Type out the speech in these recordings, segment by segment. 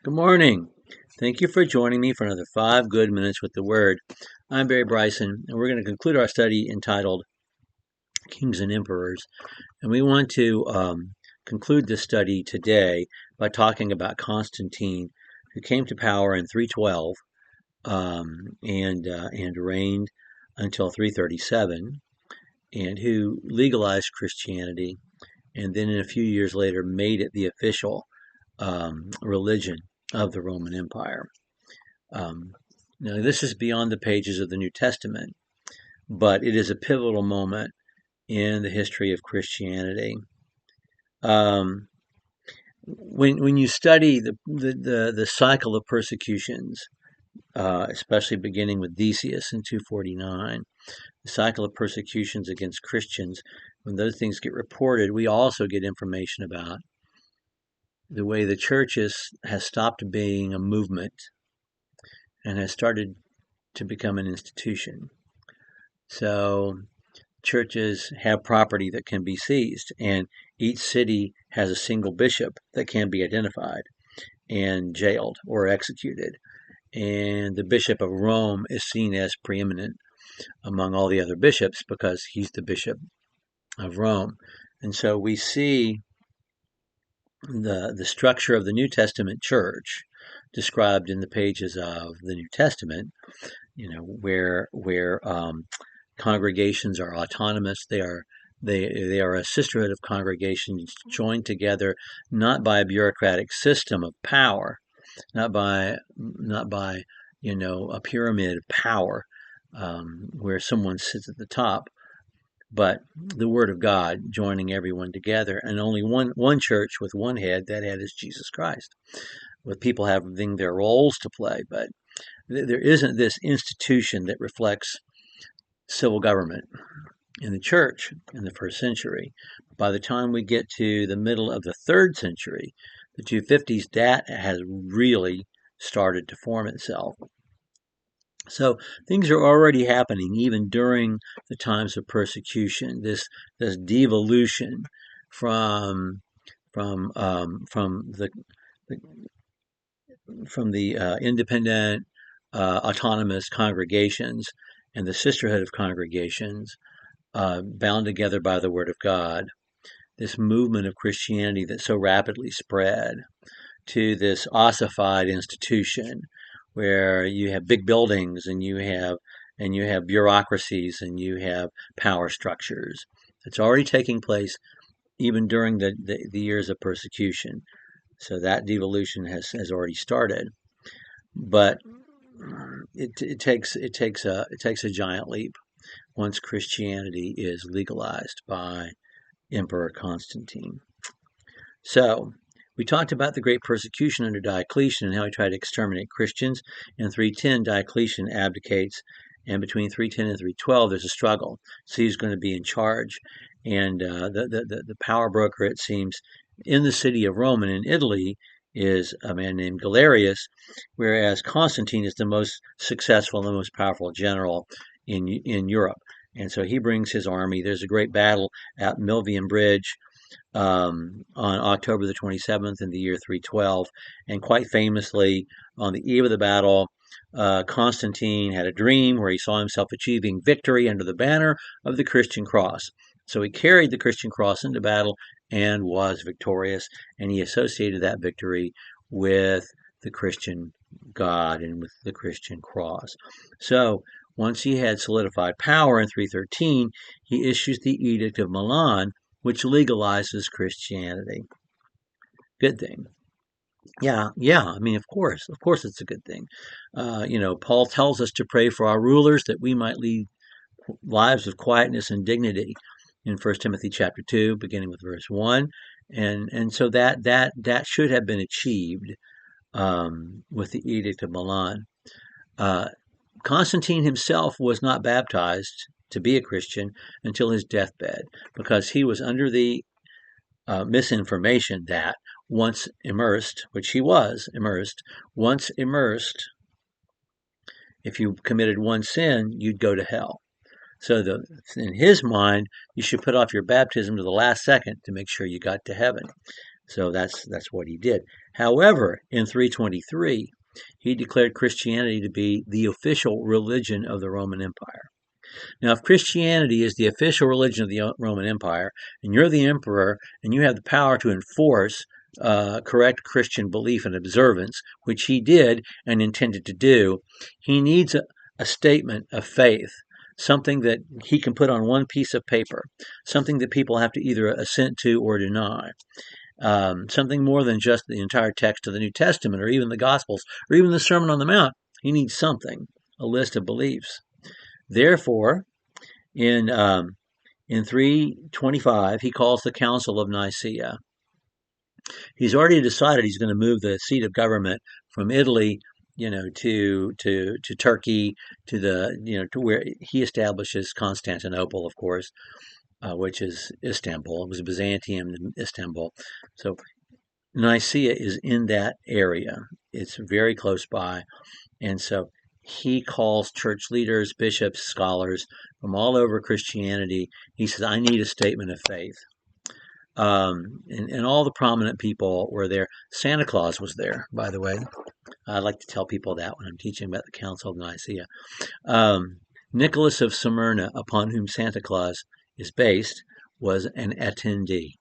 Good morning. Thank you for joining me for another 5 good minutes with the Word. I'm Barry Bryson, and we're going to conclude our study entitled Kings and Emperors. And we want to conclude this study today by talking about Constantine, who came to power in 312 and reigned until 337, and who legalized Christianity, and then a few years later made it the official religion of the Roman Empire. Now, this is beyond the pages of the New Testament, but it is a pivotal moment in the history of Christianity. When you study the cycle of persecutions, especially beginning with Decius in 249, the cycle of persecutions against Christians, when those things get reported, we also get information about the way the church has stopped being a movement and has started to become an institution. So churches have property that can be seized, and each city has a single bishop that can be identified and jailed or executed. And the Bishop of Rome is seen as preeminent among all the other bishops because he's the Bishop of Rome. And so we see the structure of the New Testament church described in the pages of the New Testament, where congregations are autonomous. They are a sisterhood of congregations joined together not by a bureaucratic system of power, not by a pyramid of power where someone sits at the top, but the Word of God joining everyone together, and only one church with one head. That head is Jesus Christ, with people having their roles to play. But there isn't this institution that reflects civil government in the church in the first century. By the time we get to the middle of the 3rd century, the 250s, that has really started to form itself. So things are already happening even during the times of persecution. This devolution from the independent autonomous congregations and the sisterhood of congregations bound together by the Word of God. This movement of Christianity that so rapidly spread to this ossified institution where you have big buildings and you have bureaucracies and you have power structures. It's already taking place even during the years of persecution. So that devolution has already started. But it takes a giant leap once Christianity is legalized by Emperor Constantine. So we talked about the great persecution under Diocletian and how he tried to exterminate Christians. In 310, Diocletian abdicates, and between 310 and 312, there's a struggle. So he's going to be in charge, and the power broker, it seems, in the city of Rome and in Italy is a man named Galerius, whereas Constantine is the most successful and the most powerful general in Europe. And so he brings his army. There's a great battle at Milvian Bridge on October the 27th in the year 312. And quite famously, on the eve of the battle, Constantine had a dream where he saw himself achieving victory under the banner of the Christian cross. So he carried the Christian cross into battle and was victorious, and he associated that victory with the Christian God and with the Christian cross. So once he had solidified power in 313, he issues the Edict of Milan, which legalizes Christianity. Good thing. Yeah. I mean, of course, it's a good thing. Paul tells us to pray for our rulers that we might lead lives of quietness and dignity in 1 Timothy chapter 2, beginning with verse 1. And so that should have been achieved with the Edict of Milan. Constantine himself was not baptized to be a Christian until his deathbed, because he was under the misinformation that once immersed, which he was immersed, if you committed one sin, you'd go to hell. So in his mind, you should put off your baptism to the last second to make sure you got to heaven. So that's what he did. However, in 323, he declared Christianity to be the official religion of the Roman Empire. Now, if Christianity is the official religion of the Roman Empire, and you're the emperor, and you have the power to enforce correct Christian belief and observance, which he did and intended to do, he needs a statement of faith, something that he can put on one piece of paper, something that people have to either assent to or deny. Something more than just the entire text of the New Testament or even the Gospels or even the Sermon on the Mount. He needs something, a list of beliefs. Therefore, in 325, he calls the Council of Nicaea. He's already decided he's going to move the seat of government from Italy, to Turkey, to where he establishes Constantinople, of course, which is Istanbul. It was Byzantium and Istanbul. So Nicaea is in that area. It's very close by. And so he calls church leaders, bishops, scholars from all over Christianity. He says, I need a statement of faith. And all the prominent people were there. Santa Claus was there, by the way. I like to tell people that when I'm teaching about the Council of Nicaea. Nicholas of Smyrna, upon whom Santa Claus is based, was an attendee.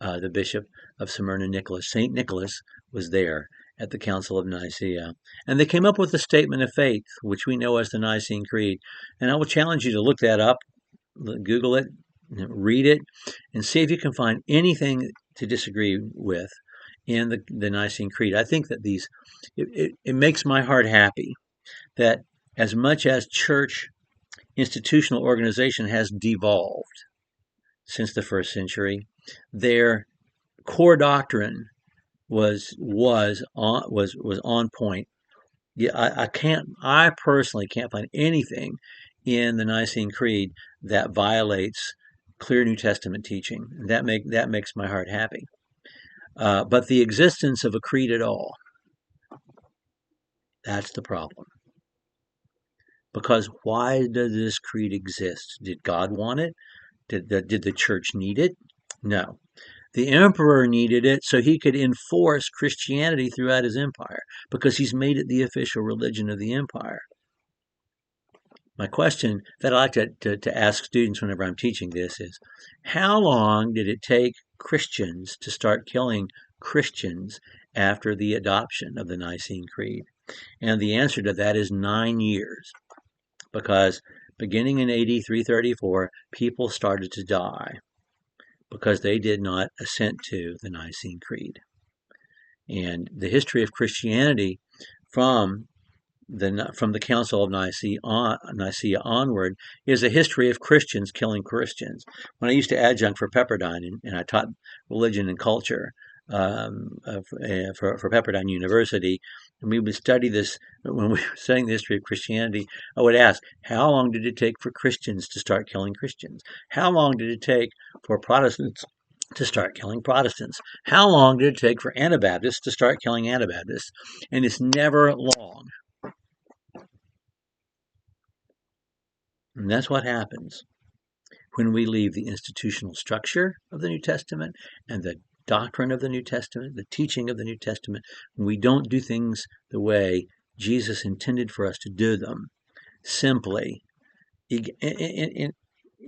The Bishop of Smyrna, Nicholas, St. Nicholas, was there at the Council of Nicaea. And they came up with a statement of faith, which we know as the Nicene Creed. And I will challenge you to look that up, Google it, read it, and see if you can find anything to disagree with in the Nicene Creed. I think that it makes my heart happy that as much as church institutional organization has devolved since the first century, their core doctrine was on point. Yeah, I personally can't find anything in the Nicene Creed that violates clear New Testament teaching. That makes my heart happy. But the existence of a creed at all, that's the problem. Because why does this creed exist? Did God want it? Did the church need it? No. The emperor needed it so he could enforce Christianity throughout his empire because he's made it the official religion of the empire. My question that I like to ask students whenever I'm teaching this is, how long did it take Christians to start killing Christians after the adoption of the Nicene Creed? And the answer to that is 9 years, because beginning in AD 334, people started to die because they did not assent to the Nicene Creed. And the history of Christianity from the Council of Nicaea onward is a history of Christians killing Christians. When I used to adjunct for Pepperdine, and I taught religion and culture for Pepperdine University, and we would study this, when we were studying the history of Christianity, I would ask, how long did it take for Christians to start killing Christians? How long did it take for Protestants to start killing Protestants? How long did it take for Anabaptists to start killing Anabaptists? And it's never long. And that's what happens when we leave the institutional structure of the New Testament and the doctrine of the New Testament, the teaching of the New Testament, when we don't do things the way Jesus intended for us to do them, simply in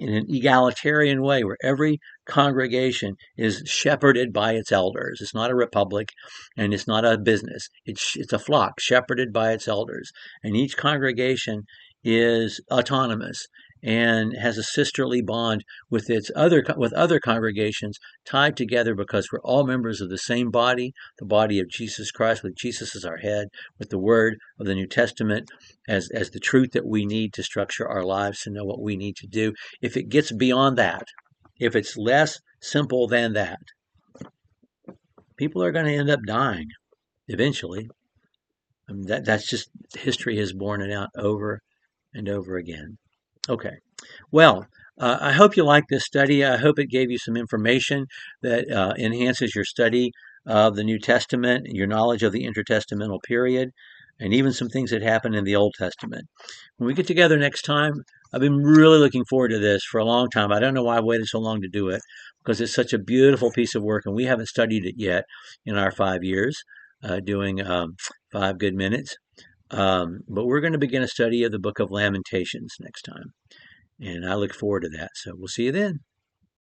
an egalitarian way where every congregation is shepherded by its elders. It's not a republic and it's not a business. It's a flock shepherded by its elders. And each congregation is autonomous and has a sisterly bond with other congregations, tied together because we're all members of the same body, the body of Jesus Christ, with Jesus as our head, with the word of the New Testament as the truth that we need to structure our lives, to know what we need to do. If it gets beyond that, if it's less simple than that, people are going to end up dying eventually. That's just, history has borne it out over and over again. Okay. Well, I hope you like this study. I hope it gave you some information that enhances your study of the New Testament, your knowledge of the intertestamental period, and even some things that happened in the Old Testament. When we get together next time, I've been really looking forward to this for a long time. I don't know why I waited so long to do it, because it's such a beautiful piece of work, and we haven't studied it yet in our 5 years doing 5 good minutes. But we're going to begin a study of the book of Lamentations next time, and I look forward to that. So we'll see you then.